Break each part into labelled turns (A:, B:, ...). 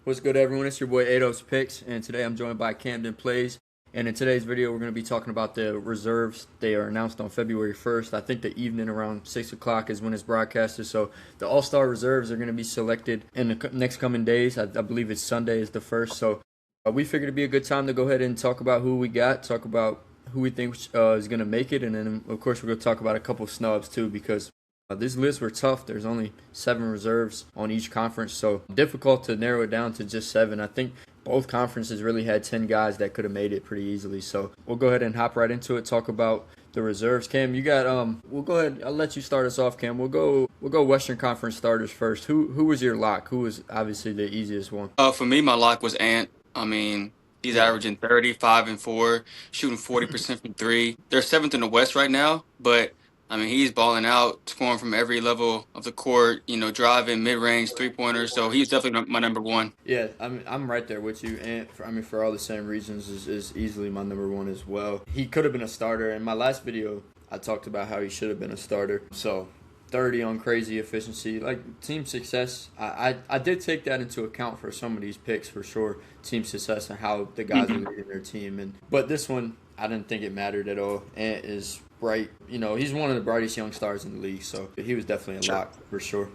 A: What's good, everyone? It's your boy Ados Picks, and today I'm joined by Camden Plays. And in today's video, we're going to be talking about the reserves. They are announced on February 1st. I think the evening around 6 o'clock is when it's broadcasted. So the All-Star reserves are going to be selected in the next coming days. I believe it's Sunday is the first. So we figured it'd be a good time to go ahead and talk about who we got, talk about who we think is going to make it. And then, of course, we're going to talk about a couple snubs, too, because these lists were tough. There's only 7 reserves on each conference, so difficult to narrow it down to just 7. I think both conferences really had 10 guys that could have made it pretty easily. So we'll go ahead and hop right into it, talk about the reserves. Cam, you got we'll go ahead. I'll let you start us off, Cam. We'll go Western Conference starters first. Who was your lock? Who was obviously the easiest one?
B: For me, my lock was Ant. I mean, he's
A: Yeah.
B: averaging 35 and 4, shooting 40% from three. They're seventh in the West right now, but I mean, he's balling out, scoring from every level of the court, driving, mid range, three pointers. So he's definitely my number one.
A: Yeah, I'm right there with you, and for all the same reasons, is easily my number one as well. He could have been a starter. In my last video, I talked about how he should have been a starter. So 30 on crazy efficiency, like team success. I did take that into account for some of these picks for sure. Team success and how the guys are leading their team, but this one I didn't think it mattered at all. Ant is bright. He's one of the brightest young stars in the league, so he was definitely a
B: Sure.
A: lock for sure.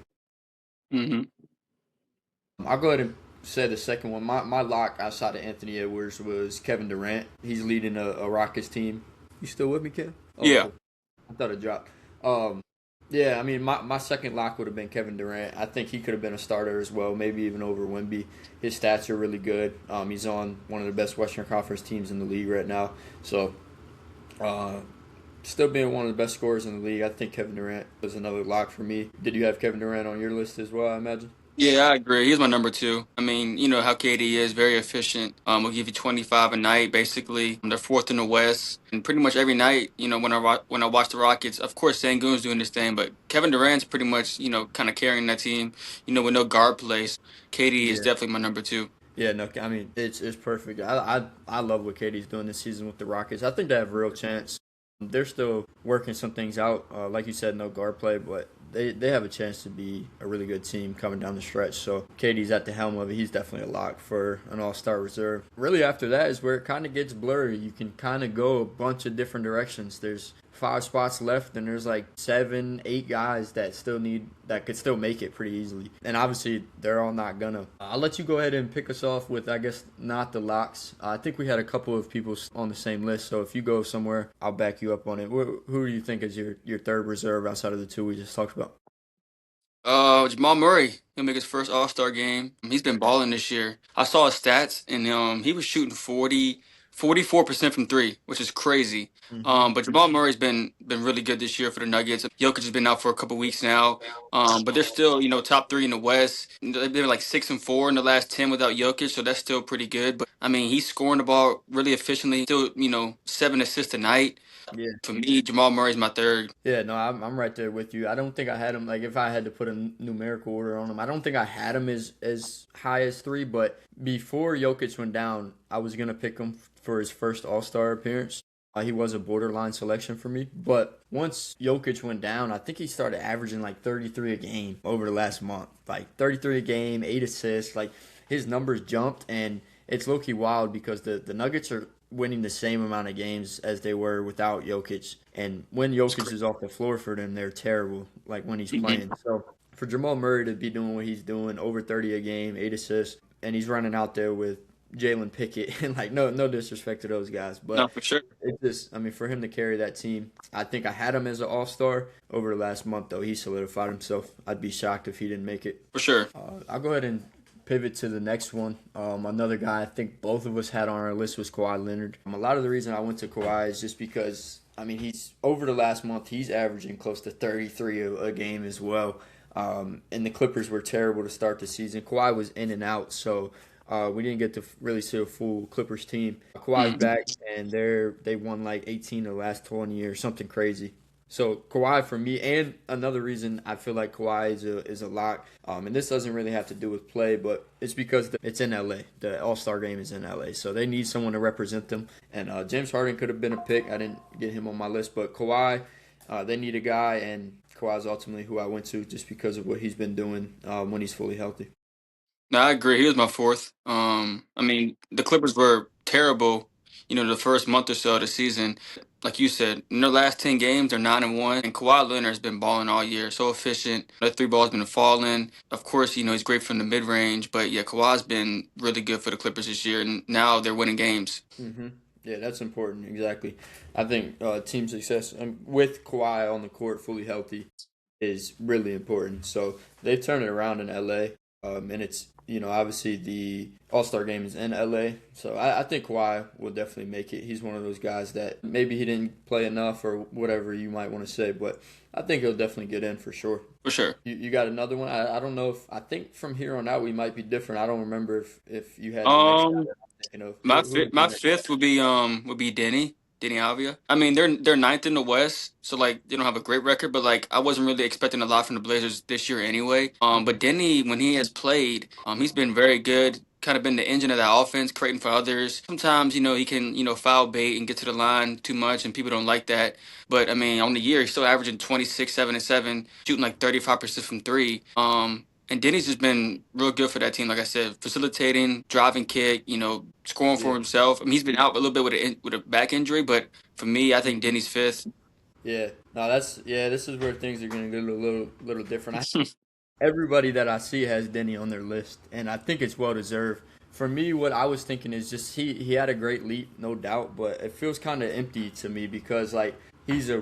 B: hmm
A: I'll go ahead and say the second one. My lock outside of Anthony Edwards was Kevin Durant. He's leading a Rockets team. You still with me, Ken? Oh,
B: Yeah,
A: cool. I thought it dropped. Um, yeah, I mean, my second lock would have been Kevin Durant. I think he could have been a starter as well, maybe even over Wemby. His stats are really good. He's on one of the best Western Conference teams in the league right now. So, uh, still being one of the best scorers in the league, I think Kevin Durant was another lock for me. Did you have Kevin Durant on your list as well, I imagine?
B: yeah, I agree. He's my number two. I mean, you know how KD is, very efficient. Will give you 25 a night, basically. They're fourth in the West, and pretty much every night, when I watch the Rockets, of course, Sengun's doing this thing, but Kevin Durant's pretty much, kind of carrying that team. With no guard plays, KD is
A: Yeah.
B: definitely my number two.
A: Yeah, no, I mean it's perfect. I love what Katie's doing this season with the Rockets. I think they have a real chance. They're still working some things out. Like you said, no guard play, but they have a chance to be a really good team coming down the stretch. So Katie's at the helm of it. He's definitely a lock for an All-Star reserve. Really, after that is where it kind of gets blurry. You can kind of go a bunch of different directions. There's 5 spots left, and there's like 7, 8 guys that could still make it pretty easily. And obviously, they're all not gonna. I'll let you go ahead and pick us off with, I guess, not the locks. I think we had a couple of people on the same list, so if you go somewhere, I'll back you up on it. Who do you think is your third reserve outside of the 2 we just talked about?
B: Jamal Murray, he'll make his first All-Star game. He's been balling this year. I saw his stats, and he was shooting 44% from three, which is crazy.
A: Hmm.
B: But Jamal Murray's been really good this year for the Nuggets. Jokic has been out for a couple weeks now. But they're still, top three in the West. They're like 6 and 4 in the last 10 without Jokic, so that's still pretty good. But I mean, he's scoring the ball really efficiently. Still, 7 assists a night.
A: Yeah.
B: For me, Jamal Murray's my third.
A: Yeah, no, I'm right there with you. I don't think I had him, like, if I had to put a numerical order on him, I don't think I had him as high as 3. But before Jokic went down, I was gonna pick him for his first All Star appearance. He was a borderline selection for me, but once Jokic went down, I think he started averaging like 33 a game over the last month, like 33 a game, 8 assists. Like his numbers jumped, and it's low key wild because the Nuggets are winning the same amount of games as they were without Jokic. And when
B: It's
A: Jokic
B: crazy.
A: is off the floor for them, they're terrible, like when he's
B: Mhm.
A: playing. So for Jamal Murray to be doing what he's doing, over 30 a game, 8 assists, and he's running out there with Jalen Pickett, and like no disrespect to those guys,
B: No,
A: but
B: for sure.
A: it's just, I mean, for him to carry that team, I think I had him as an all star. Over the last month, though, he solidified himself. I'd be shocked if he didn't make it.
B: For sure.
A: I'll go ahead and pivot to the next one. Another guy I think both of us had on our list was Kawhi Leonard. A lot of the reason I went to Kawhi is just because, I mean, he's over the last month, he's averaging close to 33 a game as well. And the Clippers were terrible to start the season. Kawhi was in and out, so we didn't get to really see a full Clippers team. Kawhi's
B: Mhm.
A: back, and they won like 18 of the last 20 years, something crazy. So Kawhi for me, and another reason I feel like Kawhi is a lock, and this doesn't really have to do with play, but it's because it's in LA. The All Star game is in LA, so they need someone to represent them. And James Harden could have been a pick. I didn't get him on my list, but Kawhi, they need a guy, and Kawhi's ultimately who I went to just because of what he's been doing when he's fully healthy.
B: No, I agree. He was my fourth. I mean, the Clippers were terrible, the first month or so of the season. Like you said, in their last 10 games, they're 9-1, and Kawhi Leonard has been balling all year. So efficient. The three ball's been falling. Of course, he's great from the mid range, but yeah, Kawhi's been really good for the Clippers this year, and now they're winning games.
A: Hmm. Yeah, that's important. Exactly. I think team success with Kawhi on the court, fully healthy, is really important. So they turned it around in LA, and it's obviously the All Star game is in LA. So I think Kawhi will definitely make it. He's one of those guys that maybe he didn't play enough or whatever you might want to say, but I think he'll definitely get in for sure.
B: For sure.
A: You got another one? I don't know if I think from here on out we might be different. I don't remember if you had the next guy
B: Um,
A: that I'm thinking of.
B: My
A: Who
B: fifth,
A: would be
B: my
A: next?
B: fifth would be Denny Avia. I mean, they're ninth in the West, so like they don't have a great record, but like I wasn't really expecting a lot from the Blazers this year anyway. But
A: Hmm.
B: Denny, when he has played, he's been very good. Kind of been the engine of that offense, creating for others. Sometimes he can foul bait and get to the line too much, and people don't like that. But I mean, on the year, he's still averaging 26, 7 and 7, shooting like 35% from three. And Denny's just been real good for that team. Like I said, facilitating, driving kick, scoring for
A: Yeah,
B: himself. I mean, he's been out a little bit with a back injury, but for me, I think
A: hmm
B: Denny's fifth.
A: yeah. No, that's yeah. This is where things are going to get a little different. Everybody that I see has Denny on their list, and I think it's well deserved. For me, what I was thinking is just he had a great leap, no doubt, but it feels kind of empty to me because like he's a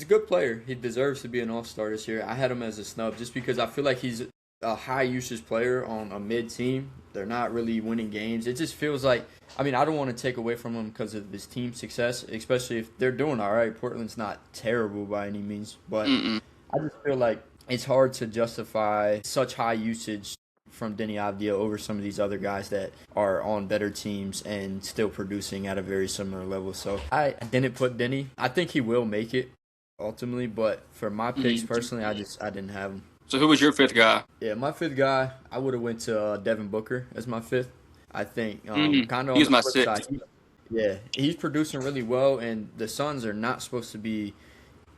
A: good player. He deserves to be an All Star this year. I had him as a snub just because I feel like he's a high usage player on a mid team. They're not really winning games. It just feels like I mean I don't want to take away from him because of his team success, especially if they're doing all right. Portland's not terrible by any means, but
B: Mm-mm.
A: I just feel like it's hard to justify such high usage from Denny Avdia over some of these other guys that are on better teams and still producing at a very similar level. So I didn't put Denny. I think he will make it ultimately, but for my picks
B: Mhm.
A: personally, I didn't have him.
B: So who was your fifth guy?
A: Yeah, my fifth guy, I would have went to Devin Booker as my fifth. I think kind of
B: He
A: on
B: was
A: the
B: my
A: flip side,
B: sixth.
A: yeah, he's producing really well, and the Suns are not supposed to be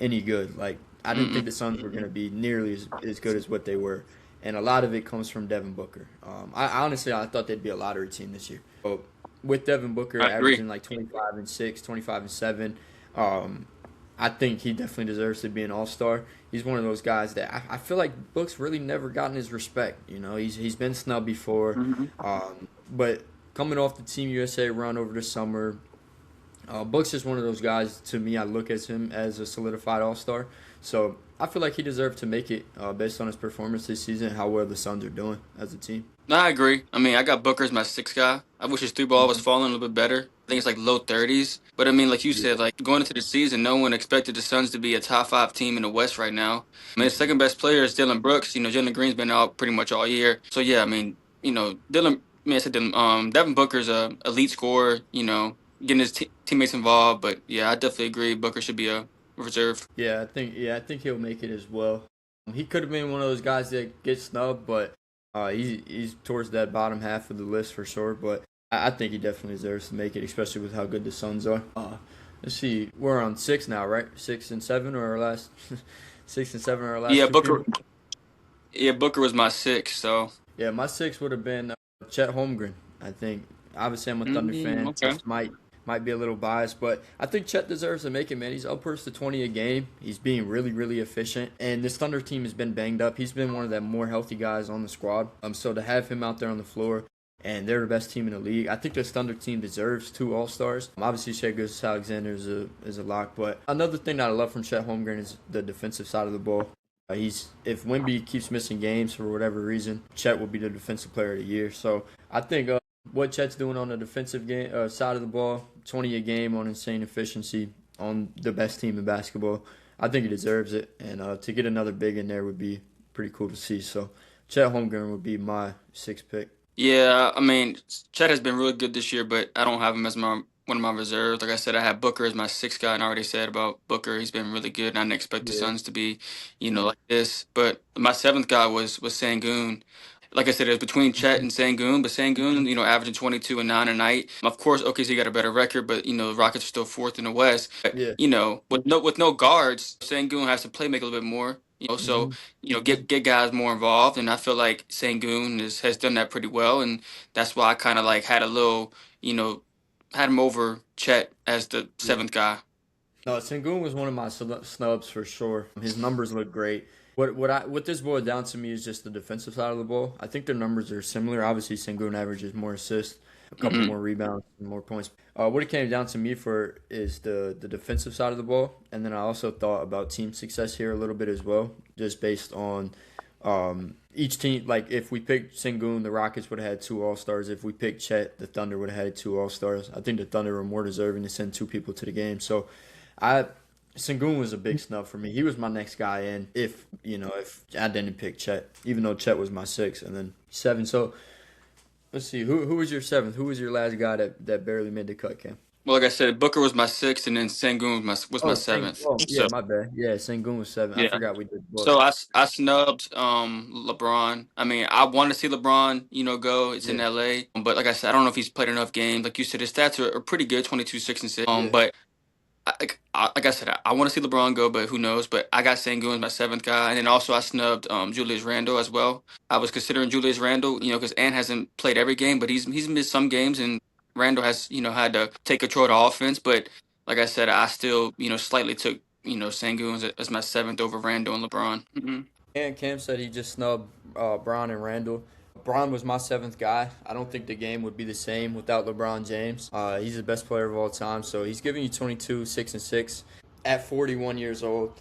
A: any good. Like I didn't think
B: Mm-mm.
A: the Suns were going to be nearly as good as what they were, and a lot of it comes from Devin Booker. I honestly I thought they'd be a lottery team this year, but with Devin Booker
B: I agree.
A: averaging like 25 and 6, 25 and 7, um, I think he definitely deserves to be an All Star. He's one of those guys that I feel like Book's really never gotten his respect. He's been snubbed before,
B: Hmm.
A: but coming off the Team USA run over the summer, Book's just one of those guys. To me, I look at him as a solidified All Star. So I feel like he deserved to make it based on his performance this season, how well the Suns are doing as a team.
B: No, I agree. I mean, I got Booker as my sixth guy. I wish his three ball was
A: Hmm.
B: falling a little bit better. I think it's like low 30s. But I mean, like you
A: Yeah.
B: said, like going into the season, no one expected the Suns to be a top five team in the West right now. I mean, the
A: Hmm.
B: second best player is Dylan Brooks. Jalen Green's been out pretty much all year. So yeah, I mean, Dylan. I mean, I said Dylan, Devin Booker's a elite scorer. Getting his teammates involved. But yeah, I definitely agree. Booker should be a reserve.
A: Yeah, I think he'll make it as well. He could have been one of those guys that gets snubbed, but he's towards that bottom half of the list for sure. But I think he definitely deserves to make it, especially with how good the Suns are. Let's see, we're on six now, right? 6 and 7 or our last 6 and 7 are our last
B: Yeah,
A: two people.
B: Booker. Yeah, Booker was my sixth. So.
A: Yeah, my six would have been Chet Holmgren. I think obviously I'm a Thunder fan.
B: Okay.
A: This might be a little biased, but I think Chet deserves to make it. Man, he's upwards to 20 a game. He's being really really efficient, and this Thunder team has been banged up. He's been one of the more healthy guys on the squad. So to have him out there on the floor. And they're the best team in the league. I think this Thunder team deserves two All Stars. Obviously, Shea Gilgeous-Alexander is a lock, but another thing that I love from Chet Holmgren is the defensive side of the ball. He's if Wemby keeps missing games for whatever reason, Chet will be the defensive player of the year. So I think what Chet's doing on the defensive game side of the ball, 20 a game on insane efficiency on the best team in basketball, I think he deserves it. And to get another big in there would be pretty cool to see. So Chet Holmgren would be my sixth pick.
B: Yeah, I mean, Chet has been really good this year, but I don't have him as my one of my reserves. Like I said, I have Booker as my sixth guy, and I already said about Booker, he's been really good, and I didn't expect the
A: Yeah,
B: Suns to be, like this. But my seventh guy was Sangoon. Like I said, it was between Chet and Sangoon, but Sangoon, averaging 22 and 9 a night. Of course, OKC got a better record, but the Rockets are still fourth in the West. But
A: yeah,
B: with no guards, Sangoon has to play make a little bit more. So
A: Hmm.
B: get guys more involved, and I feel like Sengun has done that pretty well, and that's why I kind of like had a little you know had him over Chet as the
A: Yeah.
B: seventh guy.
A: No, Sengun was one of my snubs for sure. His numbers look great. What this boiled down to me is just the defensive side of the ball. I think their numbers are similar. Obviously, Sengun averages more assists, a couple
B: Hmm.
A: more rebounds, and more points. What it came down to me for is the defensive side of the ball, and then I also thought about team success here a little bit as well, just based on each team. Like if we picked Sengun, the Rockets would have had two All Stars. If we picked Chet, the Thunder would have had two All Stars. I think the Thunder were more deserving to send two people to the game. So I Sengun was a big snub for me. He was my next guy in if I didn't pick Chet, even though Chet was my sixth and then seven. So let's see, who was your seventh? Who was your last guy that barely made the cut, Cam?
B: Well, like I said, Booker was my sixth, and then Sengun was my seventh.
A: Oh yeah,
B: So
A: my bad. Yeah, Sengun was seven. I
B: yeah.
A: forgot we did
B: So
A: Book.
B: I snubbed LeBron. I mean, I want to see LeBron, go. It's in
A: Yeah,
B: LA. But like I said, I don't know if he's played enough games. Like you said, his stats are pretty good, 22, 6, and 6.
A: yeah.
B: But like I said, I want to see LeBron go, but who knows? But I got Sengun as my seventh guy, and then also I snubbed Julius Randle as well. I was considering Julius Randle, because Ant hasn't played every game, but he's missed some games, and Randle has had to take control of the offense. But like I said, I still slightly took Sengun as my seventh over Randle and LeBron.
A: And Cam said he just snubbed Bron and Randall. Bron was my seventh guy. I don't think the game would be the same without LeBron James. He's the best player of all time, so he's giving you 22, 6, and 6 at 41 years old.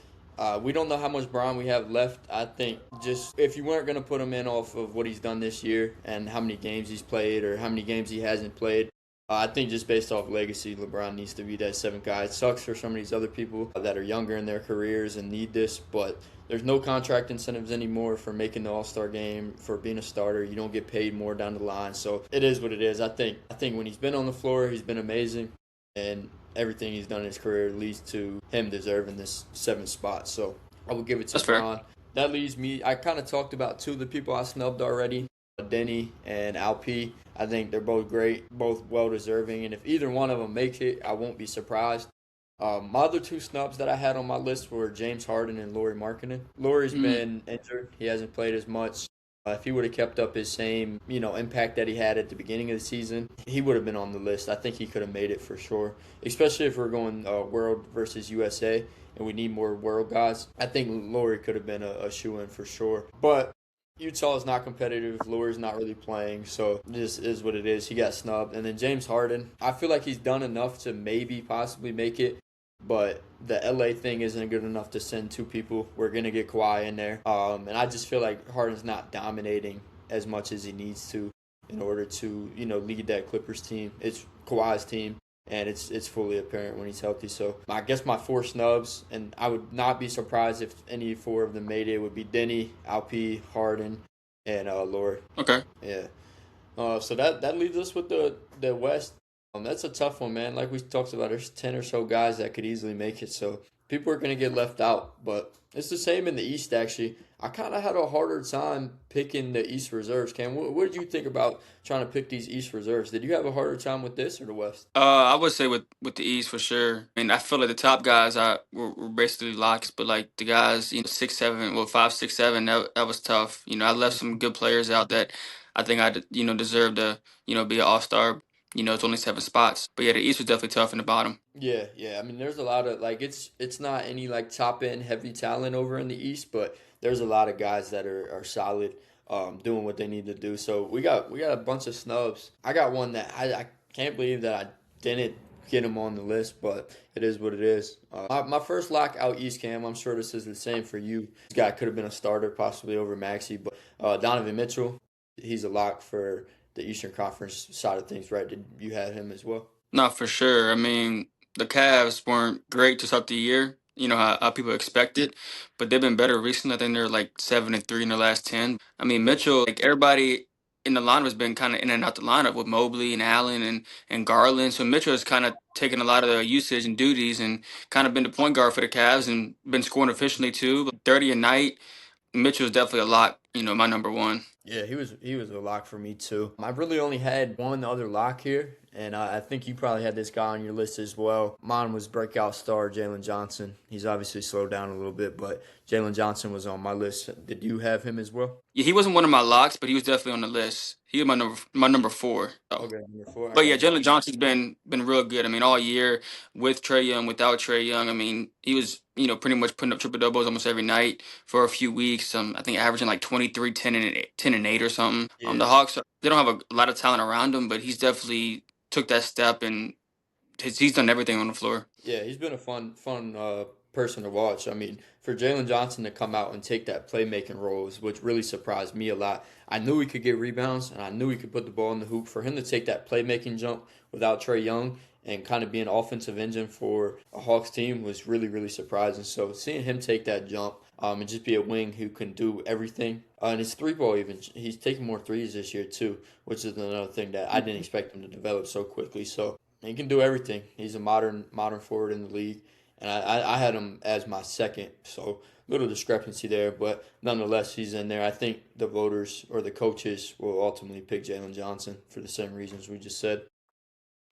A: We don't know how much Bron we have left. I think just if you weren't going to put him in off of what he's done this year and how many games he's played or how many games he hasn't played, I think just based off legacy, LeBron needs to be that seventh guy. It sucks for some of these other people that are younger in their careers and need this, but there's no contract incentives anymore for making the All Star game, for being a starter. You don't get paid more down the line, so it is what it is. I think when he's been on the floor, he's been amazing, and everything he's done in his career leads to him deserving this seventh spot. So I would give it to
B: That's fair.
A: Bron. That leaves me. I kind of talked about two of the people I snubbed already, Denny and Alp. I think they're both great, both well deserving, and if either one of them makes it, I won't be surprised. My other two snubs that I had on my list were James Harden and Lauri Markkinen. Lauri's
B: Mm,
A: been injured; he hasn't played as much. If he would have kept up his same, impact that he had at the beginning of the season, he would have been on the list. I think he could have made it for sure, especially if we're going World versus USA and we need more World guys. I think Lauri could have been a shoe in for sure, but Utah is not competitive. Lauri's not really playing, so this is what it is. He got snubbed. And then James Harden, I feel like he's done enough to maybe possibly make it, but the LA thing isn't good enough to send two people. We're gonna get Kawhi in there, and I just feel like Harden's not dominating as much as he needs to in order to lead that Clippers team. It's Kawhi's team, and it's fully apparent when he's healthy. So I guess my four snubs, and I would not be surprised if any four of them made it, would be Denny, Alp, Harden, and Lord.
B: okay.
A: Yeah. So that leaves us with the West. That's a tough one, man. Like we talked about, there's 10 or so guys that could easily make it. So people are going to get left out. But it's the same in the East, actually. I kind of had a harder time picking the East reserves. Cam, what did you think about trying to pick these East reserves? Did you have a harder time with this or the West?
B: I would say with the East for sure. I mean, I feel like the top guys were basically locks, but like the guys, 6, 7, well, 5, 6, 7, that was tough. I left some good players out that I think I deserved to be an All Star. It's only 7 spots, but yeah, the East was definitely tough in the bottom.
A: Yeah, yeah. I mean, there's a lot of like it's not any like top end heavy talent over in the East, but there's a lot of guys that are solid, doing what they need to do. So we got a bunch of snubs. I got one that I can't believe that I didn't get him on the list, but it is what it is. My first lock out East, Cam. I'm sure this is the same for you. This guy could have been a starter possibly over Maxi, but Donovan Mitchell, he's a lock for the Eastern Conference side of things, right? Did you have him as well?
B: Not for sure. I mean, the Cavs weren't great to start the year. How people expected, but they've been better recently. I think they're like 7-3 in the last 10. I mean, Mitchell, like everybody in the lineup has been kind of in and out the lineup with Mobley and Allen and Garland. So Mitchell has kind of taken a lot of the usage and duties and kind of been the point guard for the Cavs and been scoring efficiently too. 30 a night. Mitchell's definitely a lock my number one.
A: Yeah, he was a lock for me too. I really only had one other lock here, and I think you probably had this guy on your list as well. Mine was breakout star Jalen Johnson. He's obviously slowed down a little bit, but Jalen Johnson was on my list. Did you have him as well?
B: Yeah, he wasn't one of my locks, but he was definitely on the list. He was my number four. So.
A: Okay, number four. I
B: But yeah,
A: got you.
B: Jalen Johnson's been real good. I mean, all year with Trey Young, without Trey Young. I mean, he was pretty much putting up triple doubles almost every night for a few weeks. I think averaging like 23, 10 and 8, 10 and 8 or something.
A: Yeah,
B: The Hawks they don't have a lot of talent around him, but he's definitely took that step and he's done everything on the floor.
A: yeah, he's been a fun person to watch. I mean, for Jalen Johnson to come out and take that playmaking role is what really surprised me a lot. I knew he could get rebounds and I knew he could put the ball in the hoop. For him to take that playmaking jump without Trey Young and kind of be an offensive engine for a Hawks team was really, really surprising. So seeing him take that jump and just be a wing who can do everything. And his three ball even, he's taking more threes this year too, which is another thing that I didn't expect him to develop so quickly. So he can do everything. He's a modern forward in the league, and I had him as my second. So little discrepancy there, but nonetheless, he's in there. I think the voters or the coaches will ultimately pick Jalen Johnson for the same reasons we just said.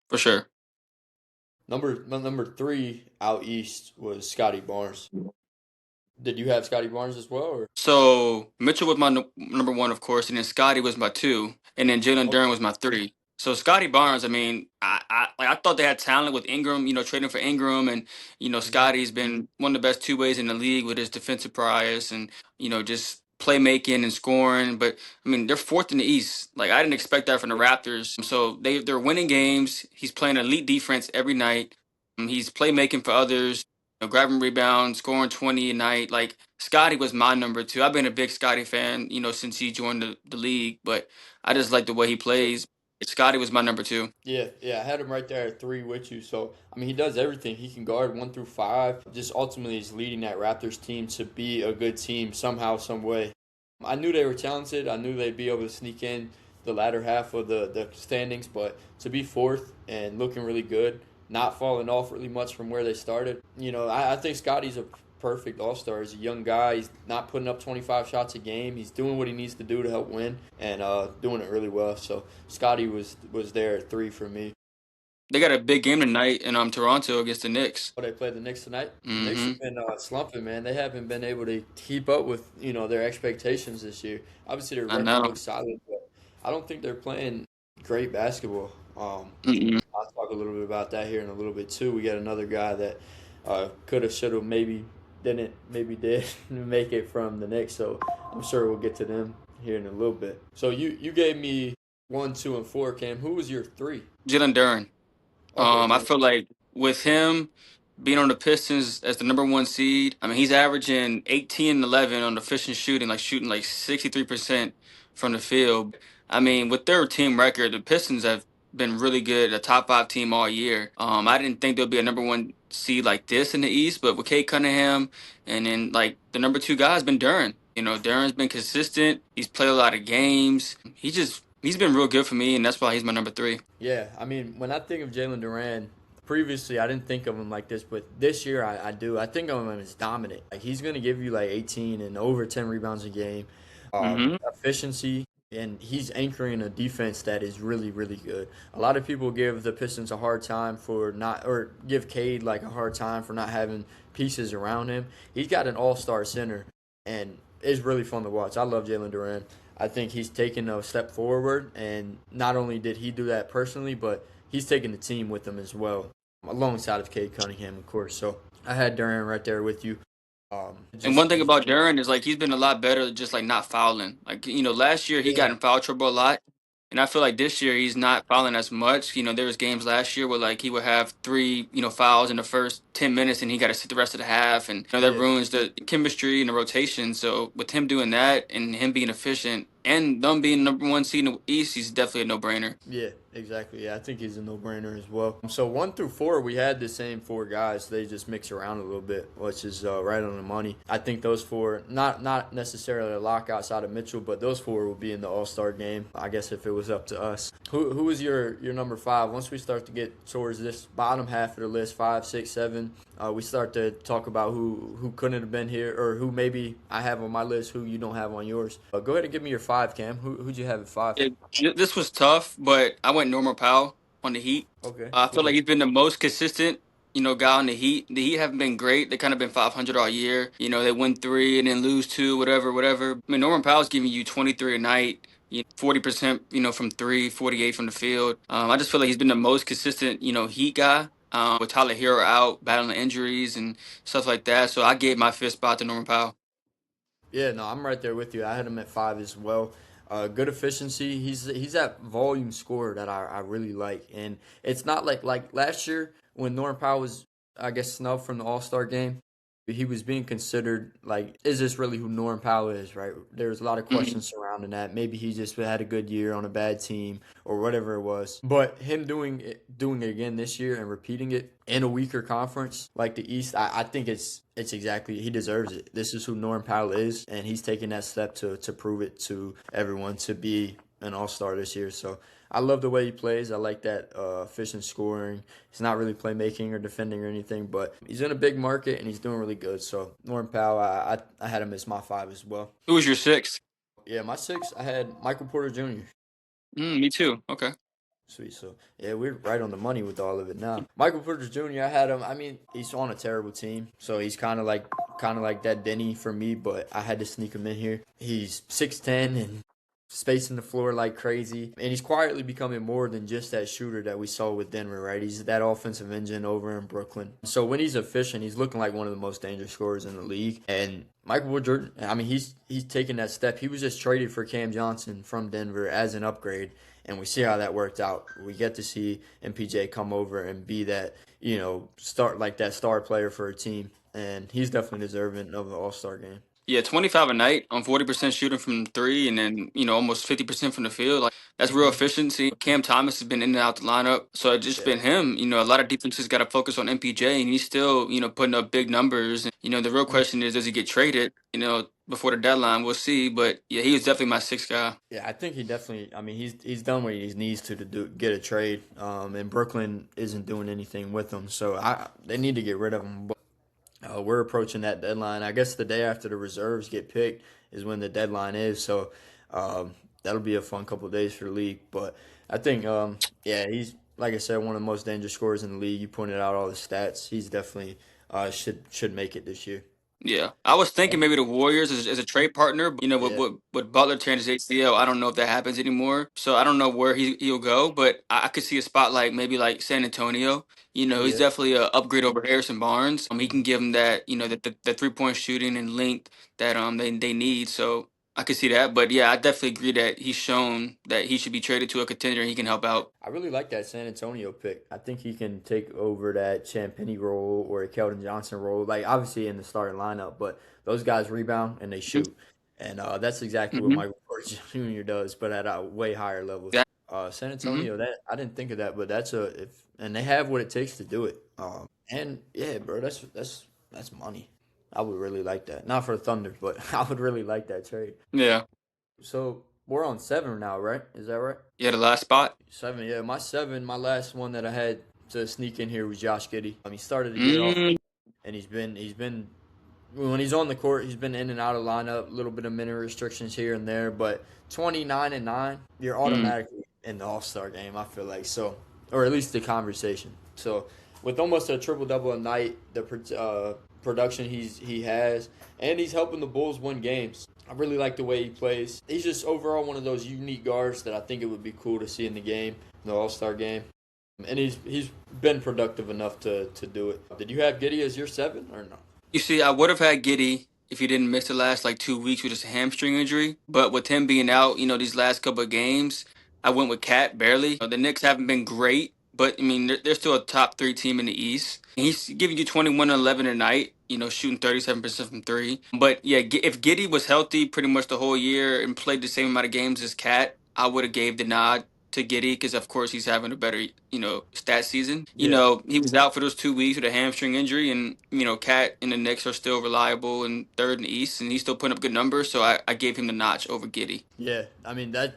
B: For sure.
A: Number three out east was Scotty Barnes. Did you have Scotty Barnes as well, or?
B: So Mitchell was my number one, of course, and then Scotty was my two, and then Jalen
A: Okay.
B: Duren was my three. So Scotty Barnes, I mean, I thought they had talent with Ingram, trading for Ingram, and
A: Mhm.
B: Scotty's been one of the best two ways in the league with his defensive prowess and just playmaking and scoring. But I mean, they're fourth in the East. Like I didn't expect that from the Raptors. So they're winning games. He's playing elite defense every night. He's playmaking for others, grabbing rebounds, scoring 20 a night. Like Scotty was my number two. I've been a big Scotty fan, since he joined the league, but I just like the way he plays. Scotty was my number two.
A: Yeah, yeah, I had him right there at three with you. So, I mean, he does everything. He can guard one through five. Just ultimately, he's leading that Raptors team to be a good team somehow, some way. I knew they were talented. I knew they'd be able to sneak in the latter half of the standings, but to be fourth and looking really good, not falling off really much from where they started. I think Scotty's a perfect all star. He's a young guy. He's not putting up 25 shots a game. He's doing what he needs to do to help win and doing it really well. So Scotty was there at three for me.
B: They got a big game tonight in Toronto against the Knicks.
A: Oh, they play the Knicks tonight. The Knicks
B: Hmm.
A: have been slumping, man. They haven't been able to keep up with their expectations this year. Obviously, their
B: I
A: record
B: know.
A: looks solid, but I don't think they're playing great basketball.
B: Mm-mm.
A: I'll talk a little bit about that here in a little bit too. We got another guy that could have, should have, maybe didn't, maybe did make it from the Knicks. So I'm sure we'll get to them here in a little bit. So you gave me one, two, and four, Cam. Who was your three?
B: Jalen Duren.
A: Okay,
B: I
A: Jalen.
B: feel like with him being on the Pistons as the number one seed, I mean he's averaging 18 and 11 on efficient shooting, like shooting like 63% from the field. I mean, with their team record, the Pistons have been really good, a top five team all year. I didn't think there'll be a number one seed like this in the East, but with Kate Cunningham and then like the number two guy has been Duren. Duren's been consistent. He's played a lot of games. He's been real good for me, and that's why he's my number three.
A: Yeah, I mean, when I think of Jalen Duran, previously I didn't think of him like this, but this year I do. I think of him as dominant. Like he's gonna give you like 18 and over 10 rebounds a game,
B: Hmm.
A: efficiency, and he's anchoring a defense that is really, really good. A lot of people give the Pistons a hard time for not, or give Cade like a hard time for not having pieces around him. He's got an all-star center, and it's really fun to watch. I love Jalen Duran. I think he's taken a step forward, and not only did he do that personally, but he's taken the team with him as well, alongside of Cade Cunningham, of course. So I had Duran right there with you.
B: And
A: Just
B: one thing about Duren is like he's been a lot better just like not fouling. Like, last year he
A: yeah,
B: got in foul trouble a lot. And I feel like this year he's not fouling as much. There was games last year where like he would have three, fouls in the first 10 minutes and he got to sit the rest of the half and that
A: yeah.
B: ruins the chemistry and the rotation. So with him doing that and him being efficient and them being number one seed in the East, he's definitely a no brainer.
A: Yeah, exactly. Yeah, I think he's a no-brainer as well. So one through four, we had the same four guys. They just mix around a little bit, which is right on the money. I think those four, not necessarily a lock outside of Mitchell, but those four will be in the All-Star game. I guess if it was up to us. Who was your number five? Once we start to get towards this bottom half of the list, 5, 6, 7, we start to talk about who couldn't have been here or who maybe I have on my list, who you don't have on yours. Go ahead and give me your five, Cam. Who'd you have at five?
B: This was tough, but I went Norman Powell on the Heat.
A: Okay,
B: I feel like
A: okay.
B: he's been the most consistent, guy on the Heat. The Heat haven't been great. They kind of been 500 all year. They win three and then lose two, whatever, whatever. I mean, Norman Powell's giving you 23 a night, 40%, from three, 48 from the field. I just feel like he's been the most consistent, Heat guy. With Tyler Hero out, battling injuries and stuff like that. So I gave my fifth spot to Norman Powell.
A: Yeah, no, I'm right there with you. I had him at five as well. Good efficiency. He's that volume scorer that I really like, and it's not like last year when Norman Powell was, I guess, snubbed from the All Star game. He was being considered like, is this really who Norman Powell is? Right? There was a lot of
B: Mhm.
A: questions surrounding that. Maybe he just had a good year on a bad team or whatever it was. But him doing it again this year and repeating it in a weaker conference like the East, I think it's exactly, he deserves it. This is who Norman Powell is, and he's taking that step to prove it to everyone to be an All Star this year. So I love the way he plays. I like that efficient scoring. He's not really playmaking or defending or anything, but he's in a big market and he's doing really good. So Norman Powell, I had him as my five as well.
B: Who was your sixth?
A: Yeah, my six, I had Michael Porter Jr.
B: Me too. Okay.
A: Sweet. So yeah, we're right on the money with all of it now. Michael Porter Jr. I had him. I mean, he's on a terrible team, so he's kind of like that Denny for me. But I had to sneak him in here. He's 6'10" and spacing the floor like crazy, and he's quietly becoming more than just that shooter that we saw with Denver. Right? He's that offensive engine over in Brooklyn. So when he's efficient, he's looking like one of the most dangerous scorers in the league. And Michael Porter Jordan, I mean, he's taking that step. He was just traded for Cam Johnson from Denver as an upgrade, and we see how that worked out. We get to see MPJ come over and be that, start like that star player for a team, and he's definitely deserving of an All Star game.
B: Yeah, 25 a night on 40% shooting from three and then, almost 50% from the field. Like that's real
A: Hmm.
B: efficiency. Cam Thomas has been in and out the lineup. So it's just
A: Yeah,
B: been him. A lot of defenses got to focus on MPJ and he's still, putting up big numbers. And, the real
A: mhm.
B: question is, does he get traded, before the deadline? We'll see. But yeah, he was definitely my sixth guy.
A: Yeah, I think he definitely. I mean, he's done what he needs to do get a trade. And Brooklyn isn't doing anything with him, so they need to get rid of him. We're approaching that deadline. I guess the day after the reserves get picked is when the deadline is. So that'll be a fun couple of days for the league. But I think, yeah, he's like I said, one of the most dangerous scorers in the league. You pointed out all the stats. He's definitely should make it this year.
B: Yeah, I was thinking maybe the Warriors as a trade partner, but with,
A: Yeah,
B: with Butler tearing his ACL, I don't know if that happens anymore. So I don't know where he'll go, but I could see a spot like maybe like San Antonio. He's
A: yeah.
B: definitely a upgrade over Harrison Barnes. He can give them that the 3-point shooting and length that they need. So I could see that, but yeah, I definitely agree that he's shown that he should be traded to a contender and he can help out.
A: I really like that San Antonio pick. I think he can take over that Champagny role or a Keldon Johnson role. Like obviously in the starting lineup, but those guys rebound and they shoot, and that's exactly what
B: Mm-hmm.
A: Michael Porter Jr. does, but at a way higher level.
B: Yeah.
A: San
B: Mm-hmm.
A: Antonio, that I didn't think of that, but that's a if and they have what it takes to do it. And yeah, bro, that's money. I would really like that. Not for the Thunder, but I would really like that trade.
B: Yeah.
A: So we're on seven now, right? Is that right?
B: Yeah. The last spot.
A: Seven, yeah. My seven, my last one that I had to sneak in here was Josh Giddey. He started the year off,
B: Mm,
A: and he's been when he's on the court, he's been in and out of lineup, a little bit of minute restrictions here and there, but 29 and 9, you're
B: mm,
A: automatically in the All Star game. I feel like so, or at least the conversation. So with almost a triple double a night, the production he has, and he's helping the Bulls win games. I really like the way he plays. He's just overall one of those unique guards that I think it would be cool to see in the game, the All Star game. And he's been productive enough to do it. Did you have Giddy as your seven or no?
B: You see, I would have had Giddy if he didn't miss the last like 2 weeks with his hamstring injury. But with him being out, these last couple of games, I went with Cat barely. The Knicks haven't been great, but I mean, they're still a top three team in the East. And he's giving you 21 and 11 a night, shooting 37% from three. But yeah, if Giddy was healthy pretty much the whole year and played the same amount of games as Cat, I would have gave the nod to Giddy because of course he's having a better stat season.
A: Yeah.
B: He was out for those 2 weeks with a hamstring injury, and Cat and the Knicks are still reliable and third in the East, and he's still putting up good numbers. So I gave him the notch over Giddy.
A: Yeah, I mean that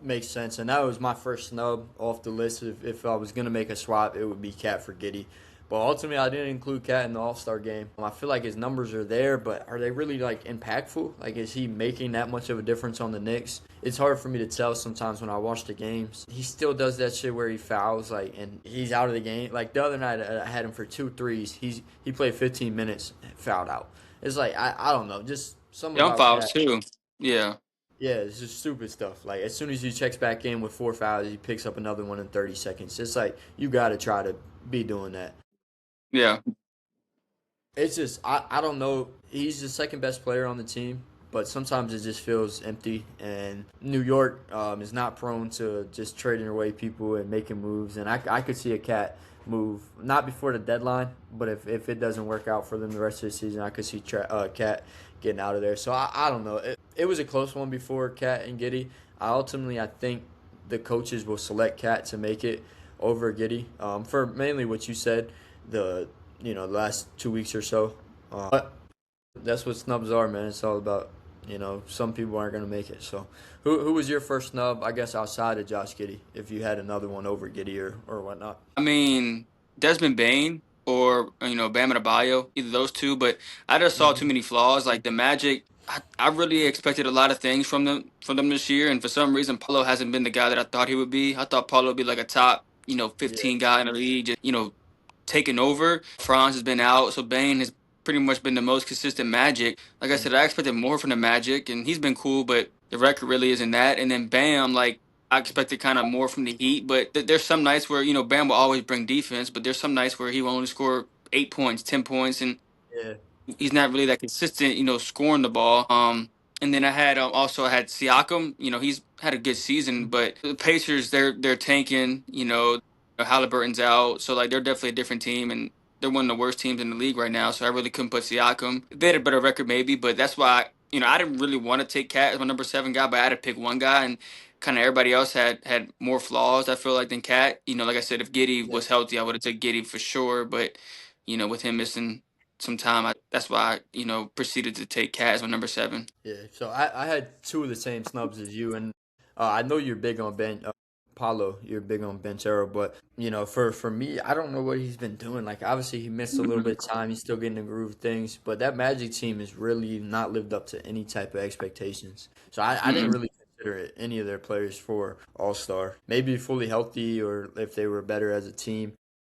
A: makes sense, and that was my first snub off the list. If I was gonna make a swap, it would be Cat for Giddy. But ultimately, I didn't include Cat in the All Star game. I feel like his numbers are there, but are they really like impactful? Like, is he making that much of a difference on the Knicks? It's hard for me to tell sometimes when I watch the games. He still does that shit where he fouls, like, and he's out of the game. Like the other night, I had him for 2 threes. He played 15 minutes, fouled out. It's like I don't know, just something
B: Jump
A: about
B: fouls
A: Cat.
B: too. Yeah,
A: Yeah, it's just stupid stuff. Like as soon as he checks back in with 4 fouls, he picks up another one in 30 seconds. It's like you got to try to be doing that.
B: yeah.
A: It's just I don't know. He's the second best player on the team, but sometimes it just feels empty. And New York is not prone to just trading away people and making moves. And I could see a Cat move not before the deadline, but if it doesn't work out for them the rest of the season, I could see Cat getting out of there. So I don't know. It was a close one before Cat and Giddy. I think the coaches will select Cat to make it over Giddy for mainly what you said. The the last 2 weeks or so. But that's what snubs are, man. It's all about some people aren't gonna make it. So who was your first snub? I guess outside of Josh Giddey, if you had another one over Giddey or whatnot.
B: I mean, Desmond Bain or Bam Adebayo, either those two. But I just saw too
A: Hmm.
B: many flaws. Like the Magic, I really expected a lot of things from them this year, and for some reason, Paulo hasn't been the guy that I thought he would be. I thought Paulo would be like a top 15
A: Yeah.
B: guy in the league, just taken over. Franz has been out, so Bane has pretty much been the most consistent Magic. Like I said, I expected more from the Magic, and he's been cool, but the record really isn't that. And then Bam, like I expected kind of more from the Heat, but there's some nights where Bam will always bring defense, but there's some nights where he will only score 8 points, 10 points, and
A: Yeah.
B: he's not really that consistent, scoring the ball. And then I had Siakam. He's had a good season, but the Pacers they're tanking. Halliburton's out, so like they're definitely a different team, and they're one of the worst teams in the league right now. So I really couldn't put Siakam. They had a better record maybe, but that's why I didn't really want to take Cat as my number 7 guy, but I had to pick one guy, and kind of everybody else had more flaws. I feel like than Cat. Like I said, if Giddy
A: Yeah.
B: was healthy, I would have took Giddy for sure, but with him missing some time. That's why I proceeded to take Cat as my number 7.
A: Yeah. So I had two of the same snubs as you, and I know you're big on Ben. Paulo, you're big on Benchero, but for me, I don't know what he's been doing. Like, obviously, he missed a little bit of time. He's still getting the groove of things, but that Magic team has really not lived up to any type of expectations. So I didn't
B: Mm-mm.
A: really consider it, any of their players for All Star. Maybe fully healthy, or if they were better as a team,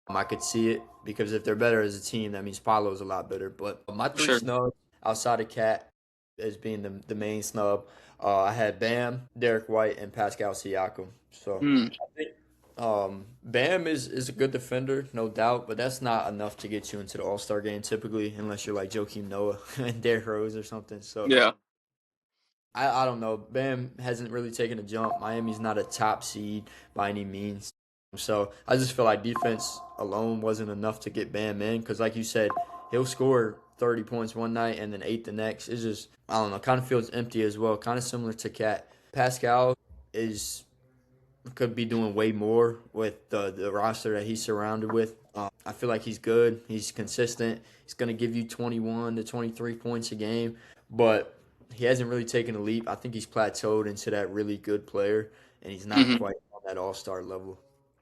A: I could see it because if they're better as a team, that means Paulo's a lot better. But my
B: For
A: three
B: sure.
A: snubs outside of Cat as being the main snub. I had Bam, Derek White, and Pascal Siakam. So
B: Mm.
A: I think Bam is a good defender, no doubt, but that's not enough to get you into the All Star game typically, unless you're like Joakim Noah and Derrick Rose or something. So
B: Yeah.
A: I don't know. Bam hasn't really taken a jump. Miami's not a top seed by any means. So I just feel like defense alone wasn't enough to get Bam in because, like you said, he'll score 30 points one night and then 8 the next. It's just, I don't know, kind of feels empty as well. Kind of similar to Cat. Pascal is could be doing way more with the roster that he's surrounded with. I feel like he's good. He's consistent. He's going to give you 21 to 23 points a game, but he hasn't really taken a leap. I think he's plateaued into that really good player, and he's not
B: Hmm.
A: quite on that all star level.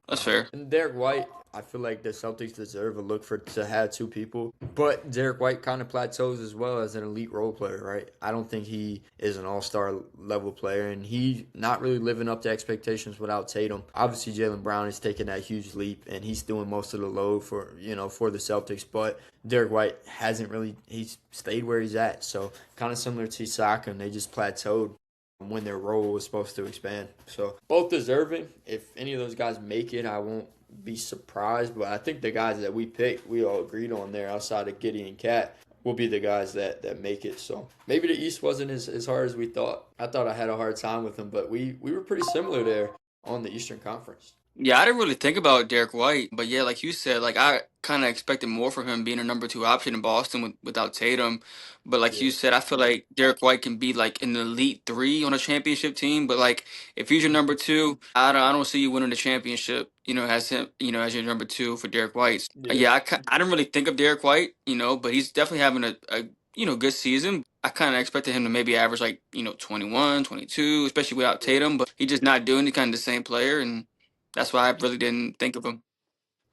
B: That's fair.
A: And Derek White, I feel like the Celtics deserve a look for to have two people. But Derek White kind of plateaus as well as an elite role player, right? I don't think he is an all star level player, and he not really living up to expectations without Tatum. Obviously, Jalen Brown is taking that huge leap, and he's doing most of the load for the Celtics. But Derek White hasn't really he's stayed where he's at. So kind of similar to Siakam, they just plateaued when their role was supposed to expand. So both deserving. If any of those guys make it, I won't be surprised. But I think the guys that we picked, we all agreed on there outside of Giddy and Cat will be the guys that make it. So maybe the East wasn't as hard as we thought. I thought I had a hard time with them, but we were pretty similar there on the Eastern Conference.
B: Yeah, I didn't really think about Derek White, but yeah, like you said, like I kind of expected more from him being a number 2 option in Boston without Tatum. But like you
A: Yeah.
B: said, I feel like Derek White can be like an elite 3 on a championship team. But like if he's your number 2, I don't see you winning the championship. As him, as your number 2 for Derek White.
A: Yeah.
B: Yeah, I didn't really think of Derek White, but he's definitely having a good season. I kind of expected him to maybe average like 21, 22, especially without Tatum. But he's just not doing it. Kind of the same player and. That's why I really didn't think of him.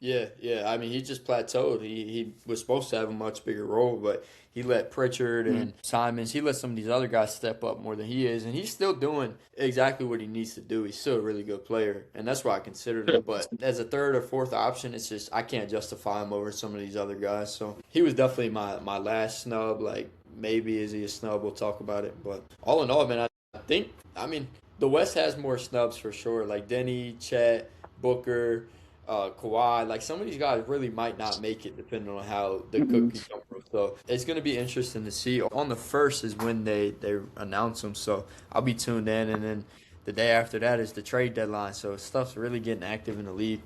A: Yeah. I mean, he just plateaued. He was supposed to have a much bigger role, but he let Pritchard
B: Mm.
A: and Simons, he let some of these other guys step up more than he is, and he's still doing exactly what he needs to do. He's still a really good player, and that's why I considered him. But as a third or fourth option, it's just I can't justify him over some of these other guys. So he was definitely my last snub. Like maybe is he a snub? We'll talk about it. But all in all, man, I think I mean the West has more snubs for sure. Like Denny, Chet, Booker, Kawhi, like some of these guys really might not make it depending on how the
B: Mhm.
A: cookie crumbles. So it's going to be interesting to see. On the first is when they announce them. So I'll be tuned in, and then the day after that is the trade deadline. So stuff's really getting active in the league.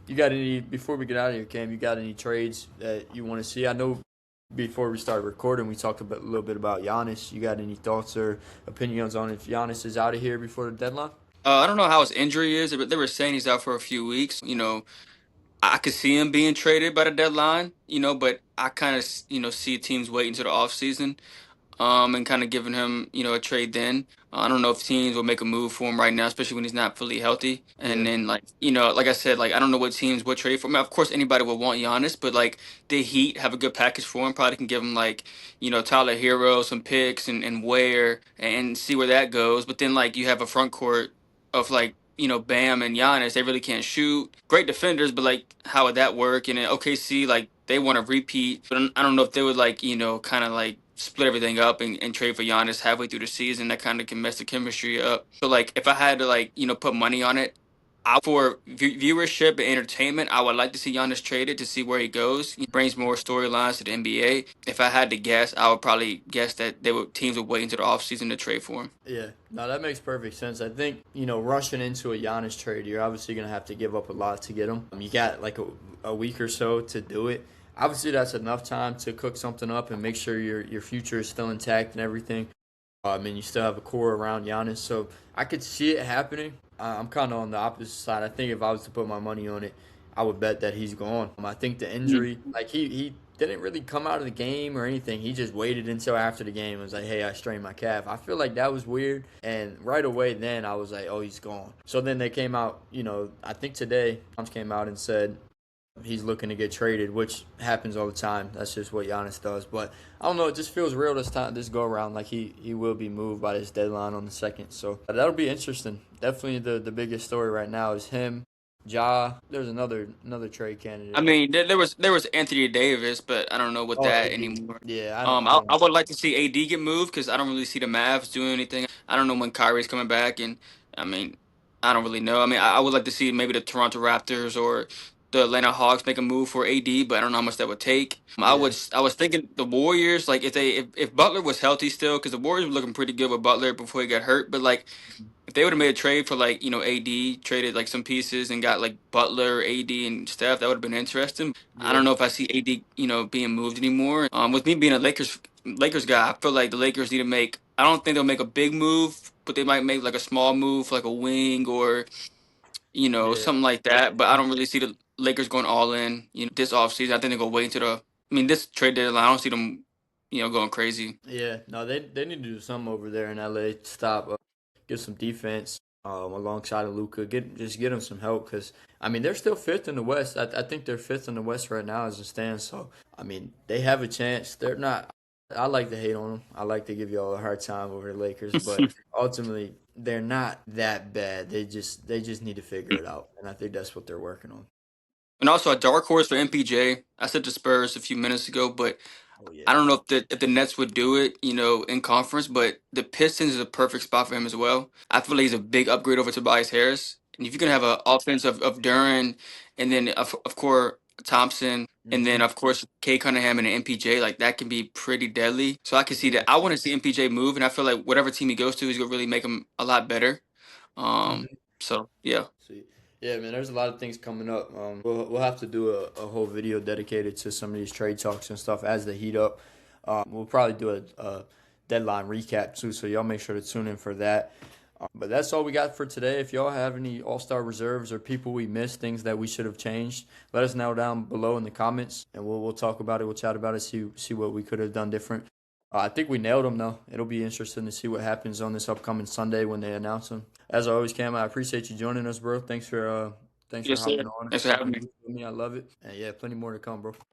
A: You got any before we get out of here, Cam? You got any trades that you want to see? I know before we started recording, we talked a little bit about Giannis. You got any thoughts or opinions on if Giannis is out of here before the deadline?
B: I don't know how his injury is, but they were saying he's out for a few weeks. I could see him being traded by the deadline, but I kind of, see teams waiting until the offseason, and kind of giving him, a trade then. I don't know if teams will make a move for him right now, especially when he's not fully healthy. And
A: Yeah,
B: then, like, like I said, like, I don't know what teams would trade for him. Of course, anybody would want Giannis, but, like, the Heat have a good package for him. Probably can give him, like, Tyler Hero, some picks and Ware and see where that goes. But then, like, you have a front court of, like, Bam and Giannis. They really can't shoot. Great defenders, but, like, how would that work? And then OKC, like, they want to repeat, but I don't know if they would like, kind of like split everything up and trade for Giannis halfway through the season. That kind of can mess the chemistry up. So like, if I had to like, put money on it, for viewership and entertainment, I would like to see Giannis traded to see where he goes. He brings more storylines to the NBA. If I had to guess, I would probably guess that teams would wait until the offseason to trade for him.
A: yeah. No, that makes perfect sense. I think, rushing into a Giannis trade, you're obviously going to have to give up a lot to get him. You got like a week or so to do it. Obviously, that's enough time to cook something up and make sure your future is still intact and everything. And you still have a core around Giannis. So I could see it happening. I'm kind of on the opposite side. I think if I was to put my money on it, I would bet that he's gone. I think the injury, like he didn't really come out of the game or anything. He just waited until after the game and was like, hey, I strained my calf. I feel like that was weird. And right away then I was like, oh, he's gone. So then they came out, I think today, Tom's came out and said he's looking to get traded, which happens all the time. That's just what Giannis does. But I don't know. It just feels real this time, this go around. Like he will be moved by this deadline on the second. So that'll be interesting. Definitely the biggest story right now is him. Ja, there's another trade
B: I
A: candidate.
B: mean, there was Anthony Davis, but I don't know what
A: Oh,
B: that
A: AD.
B: anymore.
A: Yeah, I
B: I
A: don't.
B: would like to see AD get moved because I don't really see the Mavs doing anything. I don't know when Kyrie's coming back, and I mean, I don't really know. I mean, I would like to see maybe the Toronto Raptors or the Atlanta Hawks make a move for AD, but I don't know how much that would take.
A: Yeah,
B: I was thinking the Warriors, like if Butler was healthy still, because the Warriors were looking pretty good with Butler before he got hurt, but like if they would have made a trade for like AD, traded like some pieces and got like Butler, AD, and stuff, that would have been interesting. I
A: yeah,
B: don't know if I see AD being moved anymore. With me being a Lakers guy, I feel like the Lakers need to make. I don't think they'll make a big move, but they might make like a small move, like a wing or
A: yeah,
B: something like that. But I don't really see the Lakers going all in. This offseason, I think they're gonna wait until the. I mean, this trade deadline, I don't see them, going crazy.
A: yeah. No, they need to do something over there in LA. Stop, get some defense alongside of Luca. Get them some help because I mean they're still fifth in the West. I think they're fifth in the West right now as it stands. So I mean they have a chance. They're not. I like to hate on them. I like to give y'all a hard time over the Lakers, but ultimately they're not that bad. They just need to figure it out, and I think that's what they're working on.
B: And also a dark horse for MPJ. I said the Spurs a few minutes ago, but
A: Oh yeah,
B: I don't know if the Nets would do it, in conference, but the Pistons is a perfect spot for him as well. I feel like he's a big upgrade over Tobias Harris. And if you can have an offense of Duran and then of course Thompson and then
A: hmm
B: of course Kay Cunningham and MPJ, like that can be pretty deadly. So I can see
A: yeah.
B: that. I want to see MPJ move, and I feel like whatever team he goes to, he's gonna really make him a lot better. Um,
A: hmm
B: so yeah.
A: See, yeah, man. There's a lot of things coming up. We'll have to do a whole video dedicated to some of these trade talks and stuff as they heat up. We'll probably do a deadline recap too, so y'all make sure to tune in for that. But that's all we got for today. If y'all have any All Star reserves or people we missed, things that we should have changed, let us know down below in the comments, and we'll talk about it. We'll chat about it. See what we could have done different. I think we nailed them though. It'll be interesting to see what happens on this upcoming Sunday when they announce them. As always, Cam, I appreciate you joining us, bro. Thanks for
B: Yes, sir.
A: hopping on and
B: Thanks for having
A: talking
B: me.
A: with me. I love it. And yeah, plenty more to come, bro.